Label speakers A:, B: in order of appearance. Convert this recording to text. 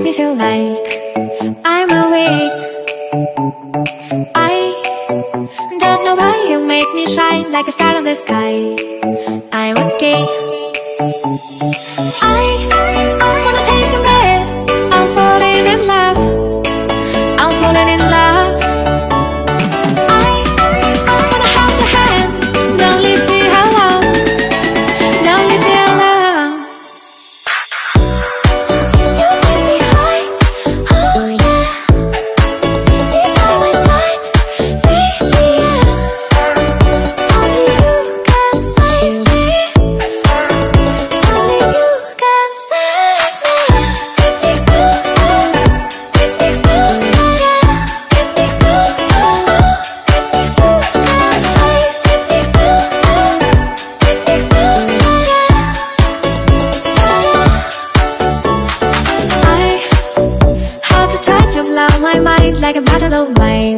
A: make me feel like I'm awake. I don't know why you make me shine like a star in the sky. I'm okay. I wanna take a breath. I'm falling in love. I'm falling in love. I wanna hold your hand. Don't leave me alone. Don't leave me alone. You make me high. Oh yeah. Be by my side. Be the end. Only you can save me. Only you can save me. Give me I have to try to blow my mind like a battle of mind.